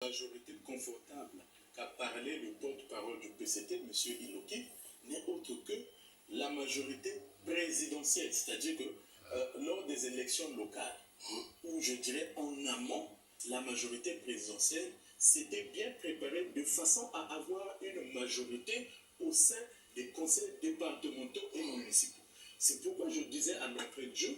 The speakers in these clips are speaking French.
majorité confortable qu'a parlé le porte-parole du PCT, M. Iloki, n'est autre que la majorité présidentielle. C'est-à-dire que lors des élections locales, où je dirais en amont, la majorité présidentielle s'était bien préparée de façon à avoir une majorité au sein des conseils départementaux et municipaux. C'est pourquoi je disais à l'entrée de jeu,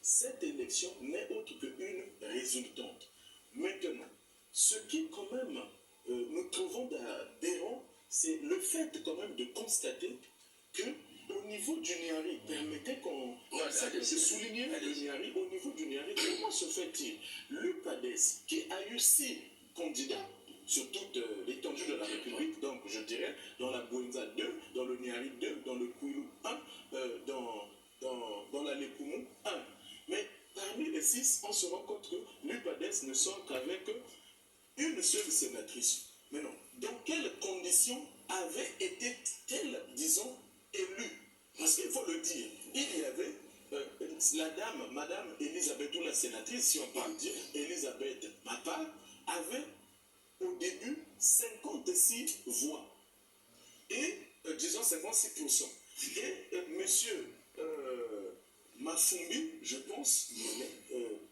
cette élection n'est autre qu'une résultante. Maintenant, ce qui quand même nous trouvons d'aberrant, c'est le fait quand même de constater que au niveau du Niari, permettez qu'on souligner le Niari, au niveau du Niari, comment se fait-il l'UPADES, qui a eu 6 candidats sur toute l'étendue de la République, donc je dirais dans la Bouenza 2, dans le Niari 2, dans le Kouilou 1, dans la Lekoumou 1. Mais parmi les 6, on se rend compte que l'UPADES ne sort qu'avec une seule sénatrice. Mais non, dans quelles conditions avait été-elle, disons, élue? Parce qu'il faut le dire, il y avait la dame, Madame Elisabeth, ou la sénatrice, si on peut le dire, Elisabeth Mapa, avait au début 56 voix. Et, disons 56%. Et monsieur Mafumbi, je pense,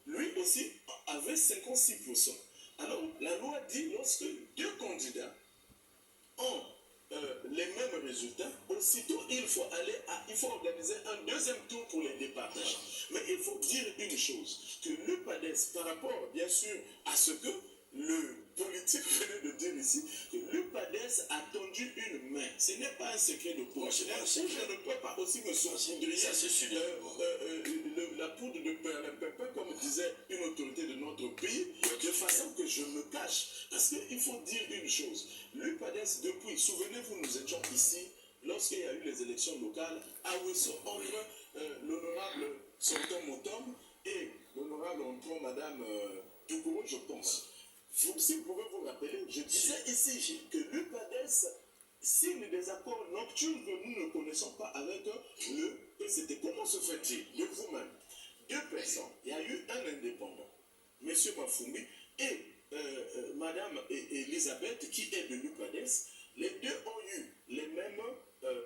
lui aussi avait 56%. Alors, la loi dit, lorsque 2 candidats ont les mêmes résultats, aussitôt il faut organiser un deuxième tour pour les départager. Mais il faut dire une chose, que l'UPADES, par rapport bien sûr à ce que le politique venait de dire ici, que l'UPADES a tendu une main. Ce n'est pas un secret de polichinelle. Je ne peux pas aussi me sauciller la poudre de perlimpinpin, comme disait une autorité de notre pays, de façon que je me cache. Parce qu'il faut dire une chose. L'UPADES, depuis, souvenez-vous, nous étions ici, lorsqu'il y a eu les élections locales, à Ouesso, entre l'honorable Sonton Motom et l'honorable entrant Madame Toukouro, je pense. Si vous pouvez vous rappeler, je disais ici que l'UPADES signe des accords nocturnes que nous ne connaissons pas avec le PCT. Comment se fait-il de vous-même 2 personnes, il y a eu un indépendant, M. Mafumbi, et Madame Elisabeth, qui est de l'UPADES, les deux ont eu les mêmes voix,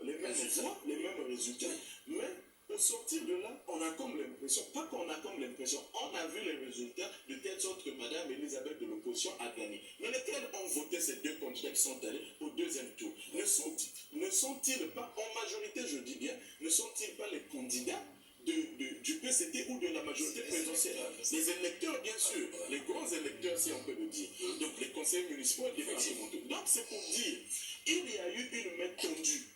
les mêmes résultats, mais au sortir de là, on a comme l'impression, pas qu'on a comme l'impression, on a vu les résultats de telle sorte que Mme Elisabeth de l'opposition a gagné. Mais lesquels ont voté ces 2 candidats qui sont allés au deuxième tour? Ne sont-ils pas, en majorité je dis bien, ne sont-ils pas les candidats du PCT ou de la majorité présidentielle? Les électeurs, bien sûr, les grands électeurs, si on peut le dire. Donc les conseillers municipaux et départementaux. Donc c'est pour dire, il y a eu une main tendue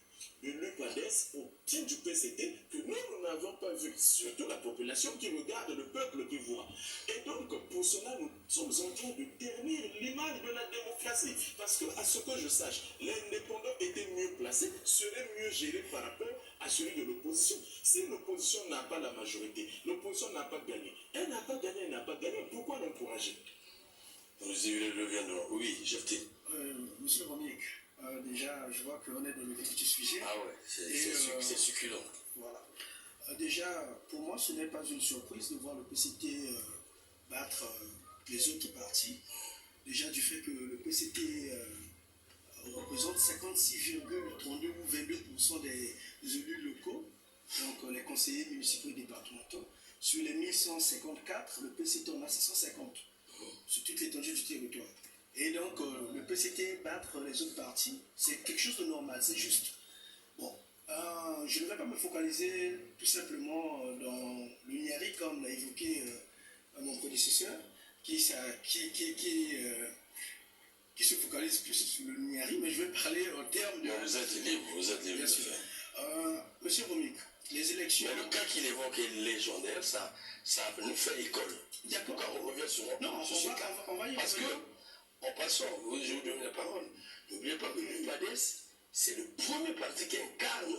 de l'UPADES au sein du PCT que nous n'avons pas vu, surtout la population qui regarde, le peuple qui voit. Et donc, pour cela, nous sommes en train de ternir l'image de la démocratie. Parce que, à ce que je sache, l'indépendant était mieux placé, serait mieux géré par rapport à celui de l'opposition. Si l'opposition n'a pas la majorité, l'opposition n'a pas gagné. Elle n'a pas gagné, elle n'a pas gagné. Pourquoi l'encourager? Vous avez le viendront. Oui, Jefté. Monsieur Romic, déjà, je vois qu'on est dans le vif du sujet. Ah ouais, c'est succulent. Voilà. Déjà, pour moi, ce n'est pas une surprise de voir le PCT battre les autres partis. Déjà, du fait que le PCT représente 56,32 ou 22% des élus locaux, donc les conseillers municipaux et départementaux. Sur les 1154, le PCT en a 650, sur toute l'étendue du territoire. Et donc, le PCT battre les autres partis, c'est quelque chose de normal, c'est juste. Bon, je ne vais pas me focaliser tout simplement dans le Niari, comme l'a évoqué mon prédécesseur, qui se focalise plus sur le Niari, mais je vais parler en termes de... Vous êtes libre, bien sûr. Monsieur Romic, les élections... Mais le cas qu'il évoque est légendaire, ça nous fait école. D'accord. Quand on revient sur non, on va y parce que, en passant, je vous donne la parole, n'oubliez pas que l'UPADES, c'est le premier parti qui incarne.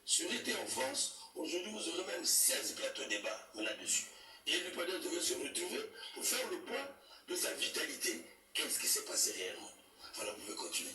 Si on était en France, aujourd'hui vous aurez même 16 plateaux de débat là-dessus. Et l'UPADES devait se retrouver pour faire le point de sa vitalité. Qu'est-ce qui s'est passé réellement? Voilà, vous pouvez continuer.